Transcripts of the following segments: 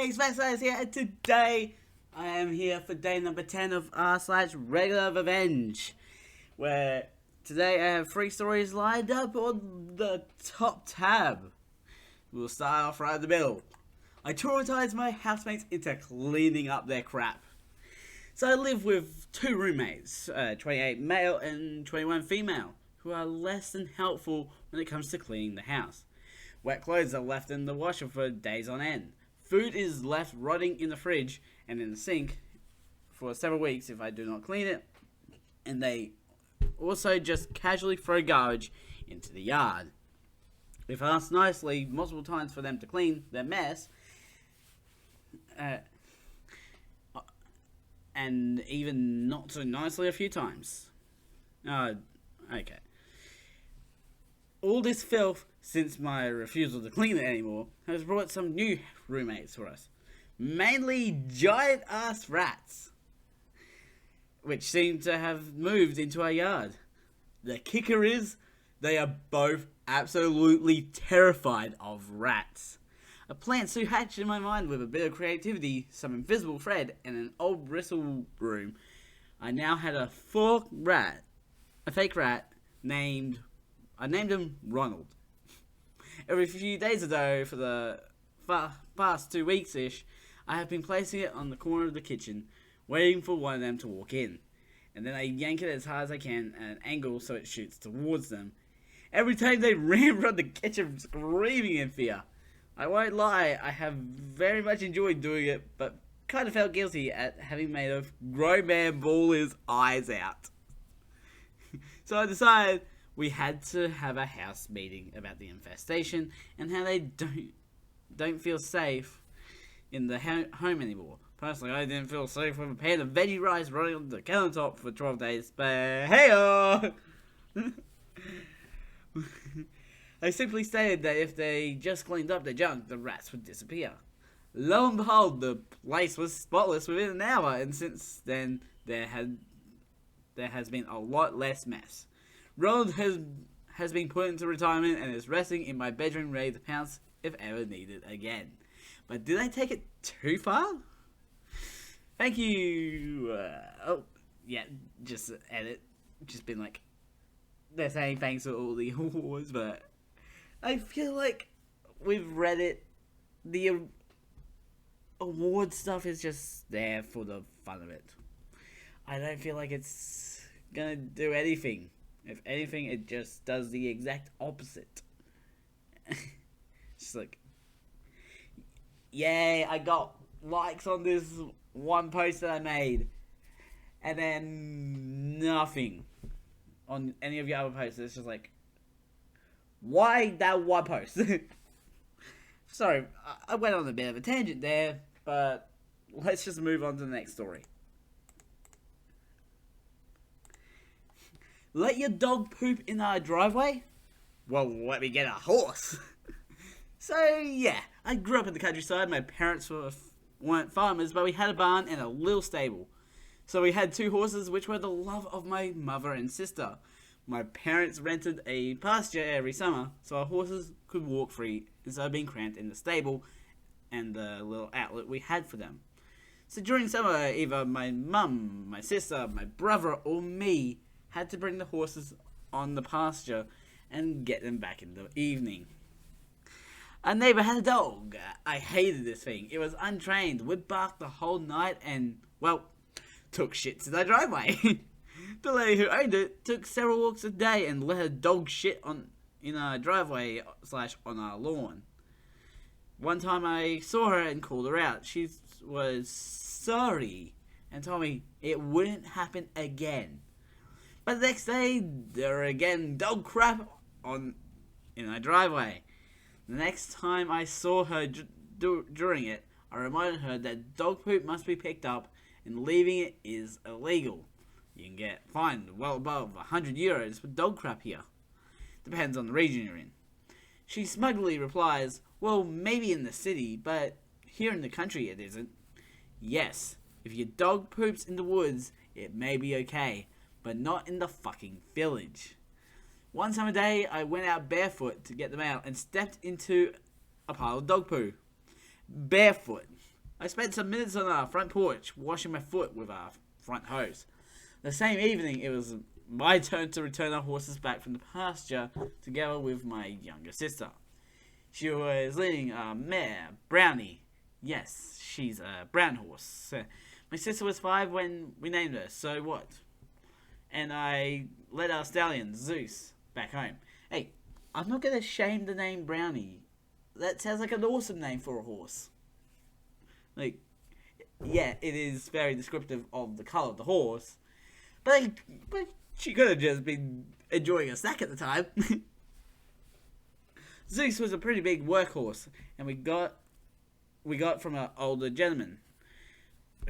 Hey, Space here, and today I am here for day number 10 of r/RegularRevenge, where today I have 3 stories lined up on the top tab. We'll start off right in the middle. I traumatized my housemates into cleaning up their crap. So I live with 2 roommates, 28 male and 21 female, who are less than helpful when it comes to cleaning the house. Wet clothes are left in the washer for days on end. Food is left rotting in the fridge and in the sink for several weeks if I do not clean it. And they also just casually throw garbage into the yard. If asked nicely multiple times for them to clean their mess, and even not so nicely a few times. Okay. All this filth, since my refusal to clean it anymore, has brought some new roommates for us. Mainly giant-ass rats, which seem to have moved into our yard. The kicker is, they are both absolutely terrified of rats. A plan so hatched in my mind with a bit of creativity, some invisible thread, and an old bristle broom. I now had a fake rat, I named him Ronald. Every few days though, for the past 2 weeks-ish, I have been placing it on the corner of the kitchen, waiting for one of them to walk in. And then I yank it as hard as I can at an angle so it shoots towards them. Every time they ran around the kitchen screaming in fear. I won't lie, I have very much enjoyed doing it, but kind of felt guilty at having made a grown man bawl his eyes out. So I decided we had to have a house meeting about the infestation and how they don't feel safe in the home anymore. Personally, I didn't feel safe with a pan of veggie rice running on the countertop for 12 days, but hey-oh! I simply stated that if they just cleaned up their junk, the rats would disappear. Lo and behold, the place was spotless within an hour, and since then, there has been a lot less mess. Ronald has been put into retirement and is resting in my bedroom ready to pounce if ever needed again. But did I take it too far? Thank you. Just edit. Just been like, they're saying thanks for all the awards, but I feel like with Reddit, the award stuff is just there for the fun of it. I don't feel like it's gonna do anything. If anything, it just does the exact opposite. Just like, yay, I got likes on this one post that I made. And then nothing on any of your other posts. It's just like, why that one post? Sorry, I went on a bit of a tangent there, but let's just move on to the next story. Let your dog poop in our driveway? Well, let me get a horse. So, yeah, I grew up in the countryside. My parents weren't farmers, but we had a barn and a little stable. So we had 2 horses, which were the love of my mother and sister. My parents rented a pasture every summer, so our horses could walk free instead of being cramped in the stable and the little outlet we had for them. So during summer, either my mum, my sister, my brother, or me had to bring the horses on the pasture and get them back in the evening. A neighbor had a dog. I hated this thing. It was untrained, would bark the whole night and, well, took shits in our driveway. The lady who owned it took several walks a day and let her dog shit in our driveway / on our lawn. One time I saw her and called her out. She was sorry and told me it wouldn't happen again. But the next day, there were again dog crap in our driveway. The next time I saw her during it, I reminded her that dog poop must be picked up and leaving it is illegal. You can get fined well above €100 for dog crap here. Depends on the region you're in. She smugly replies, well, maybe in the city, but here in the country it isn't. Yes, if your dog poops in the woods, it may be okay, but not in the fucking village. One summer day, I went out barefoot to get them out and stepped into a pile of dog poo. Barefoot. I spent some minutes on our front porch washing my foot with our front hose. The same evening, it was my turn to return our horses back from the pasture together with my younger sister. She was leading a mare, Brownie. Yes, she's a brown horse. My sister was 5 when we named her, so what? And I led our stallion, Zeus, back home. Hey, I'm not going to shame the name Brownie. That sounds like an awesome name for a horse. Like, yeah, it is very descriptive of the colour of the horse. But she could have just been enjoying a snack at the time. Zeus was a pretty big workhorse, and we got from an older gentleman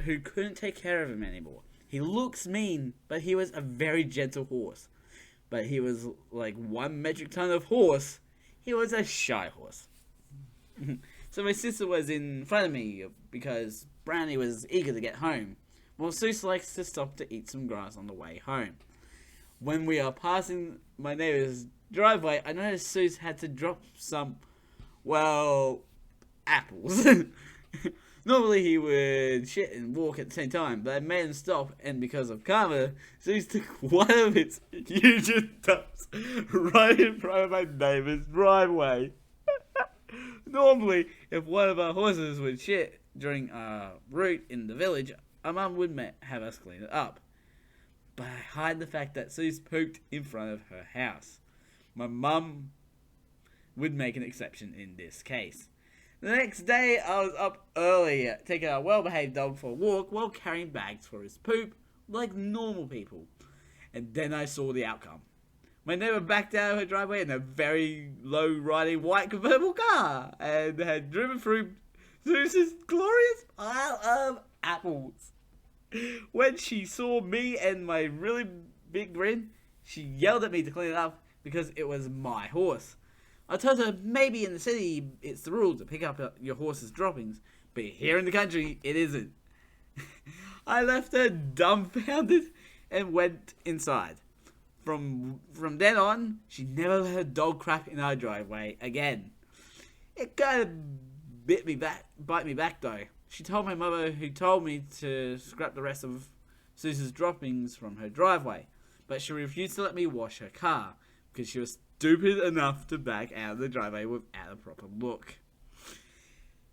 who couldn't take care of him anymore. He looks mean, but he was a very gentle horse. But he was like 1 metric ton of horse. He was a shy horse. So my sister was in front of me because Brownie was eager to get home. Well, Zeus likes to stop to eat some grass on the way home. When we are passing my neighbor's driveway, I noticed Zeus had to drop some, well, apples. Normally he would shit and walk at the same time, but I made him stop, and because of karma, Zeus took one of its huge dumps right in front of my neighbor's driveway. Normally, if one of our horses would shit during our route in the village, our mum would have us clean it up. But I hide the fact that Zeus pooped in front of her house. My mum would make an exception in this case. The next day, I was up early, taking our well-behaved dog for a walk while carrying bags for his poop, like normal people. And then I saw the outcome. My neighbor backed out of her driveway in a very low-riding white convertible car and had driven through Zeus's glorious pile of apples. When she saw me and my really big grin, she yelled at me to clean it up because it was my horse. I told her maybe in the city it's the rule to pick up your horse's droppings, but here in the country it isn't. I left her dumbfounded and went inside. From then on, she never let her dog crap in our driveway again. It kind of bite me back though. She told my mother, who told me to scrap the rest of Zeus's droppings from her driveway, but she refused to let me wash her car because she was stupid enough to back out of the driveway without a proper look.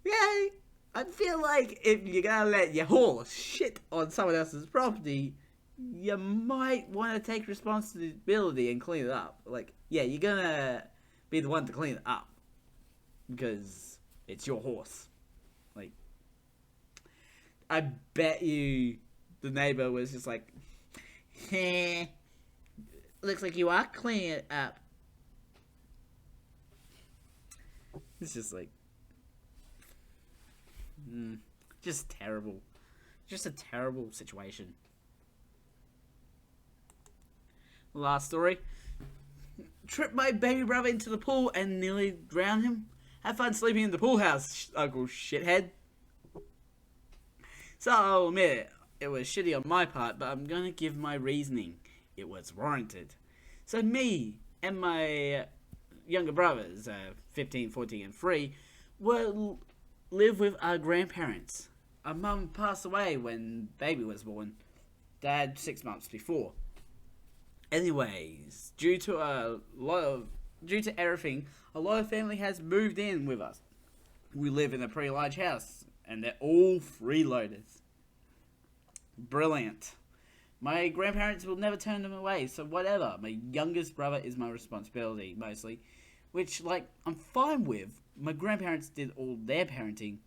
Yeah, I feel like if you're gonna let your horse shit on someone else's property, you might want to take responsibility and clean it up. Like, yeah, you're gonna be the one to clean it up because it's your horse. Like, I bet you the neighbor was just like, "Heh, looks like you are cleaning it up." It's just like, just terrible. Just a terrible situation. Last story. Tripped my baby brother into the pool and nearly drowned him. Have fun sleeping in the pool house, Uncle Shithead. So I'll admit it was shitty on my part, but I'm gonna give my reasoning. It was warranted. So me and my younger brothers, 15, 14 and 3, live with our grandparents. Our mum passed away when baby was born. Dad 6 months before. Anyways, due to everything, a lot of family has moved in with us. We live in a pretty large house, and they're all freeloaders. Brilliant. My grandparents will never turn them away, so whatever. My youngest brother is my responsibility, mostly. Which, like, I'm fine with. My grandparents did all their parenting.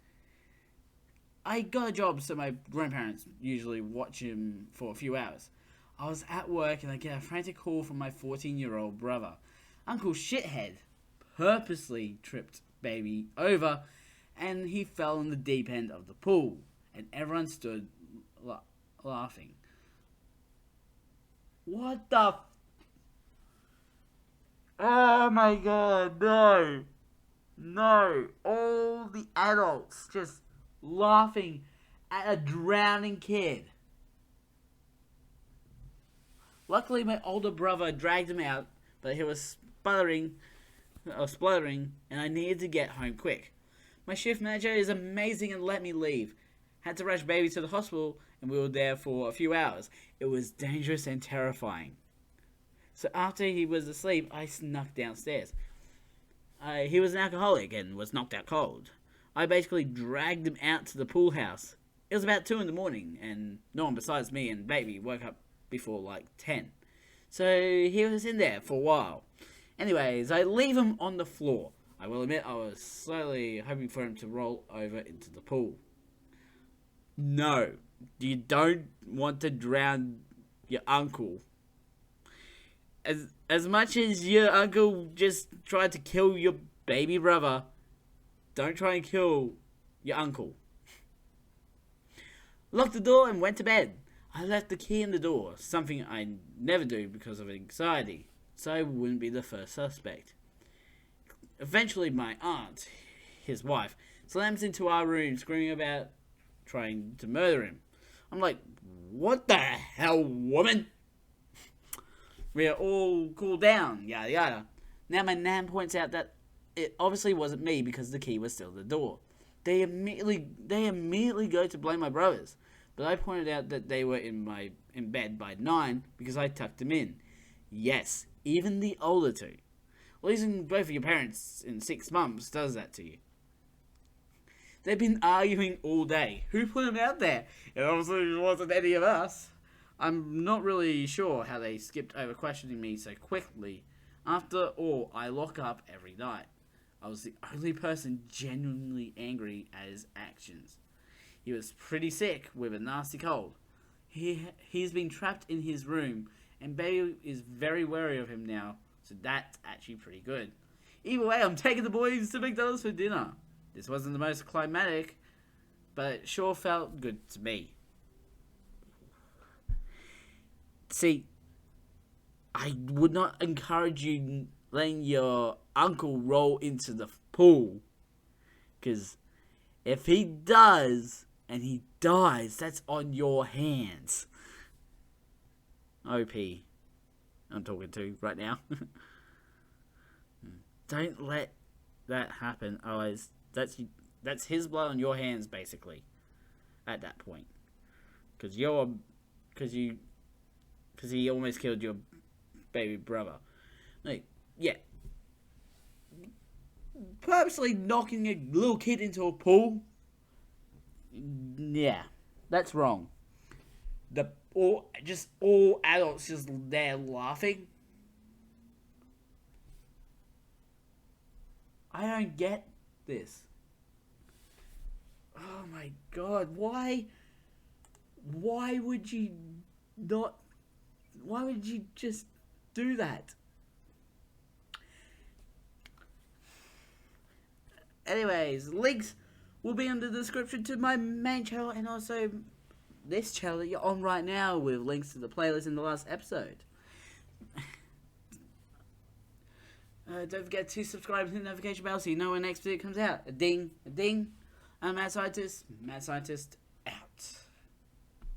I got a job, so my grandparents usually watch him for a few hours. I was at work and I get a frantic call from my 14-year-old brother. Uncle Shithead purposely tripped baby over and he fell in the deep end of the pool. And everyone stood laughing. What the Oh my god, no. No. All the adults just laughing at a drowning kid. Luckily, my older brother dragged him out, but he was spluttering, and I needed to get home quick. My shift manager is amazing and let me leave. Had to rush baby to the hospital and we were there for a few hours. It was dangerous and terrifying. So after he was asleep, I snuck downstairs. He was an alcoholic and was knocked out cold. I basically dragged him out to the pool house. It was about 2 in the morning and no one besides me and baby woke up before like 10. So he was in there for a while. Anyways, I leave him on the floor. I will admit I was slowly hoping for him to roll over into the pool. No, you don't want to drown your uncle. As much as your uncle just tried to kill your baby brother, don't try and kill your uncle. Locked the door and went to bed. I left the key in the door, something I never do because of anxiety, so I wouldn't be the first suspect. Eventually my aunt, his wife, slams into our room screaming about trying to murder him. I'm like, what the hell, woman? We are all cooled down, yada yada. Now my nan points out that it obviously wasn't me because the key was still at the door. They immediately go to blame my brothers, but I pointed out that they were in bed by 9 because I tucked them in. Yes, even the older two. Losing both of your parents in 6 months does that to you. They've been arguing all day. Who put them out there? It obviously wasn't any of us. I'm not really sure how they skipped over questioning me so quickly. After all, I lock up every night. I was the only person genuinely angry at his actions. He was pretty sick with a nasty cold. He's been trapped in his room, and Baby is very wary of him now, so that's actually pretty good. Either way, I'm taking the boys to McDonald's for dinner. This wasn't the most climatic, but it sure felt good to me. See, I would not encourage you letting your uncle roll into the pool, because if he does and he dies, that's on your hands. OP, I'm talking to right now. Don't let that happen, otherwise that's his blood on your hands, basically, at that point, because he almost killed your baby brother. Like, yeah, purposely knocking a little kid into a pool, yeah, that's wrong. All adults just there laughing. I don't get this. Oh my god, why would you not? Why would you just do that? Anyways, links will be in the description to my main channel and also this channel that you're on right now, with links to the playlist in the last episode. Don't forget to subscribe to the notification bell so you know when the next video comes out. A ding, a ding. I'm Mad Scientist, Mad Scientist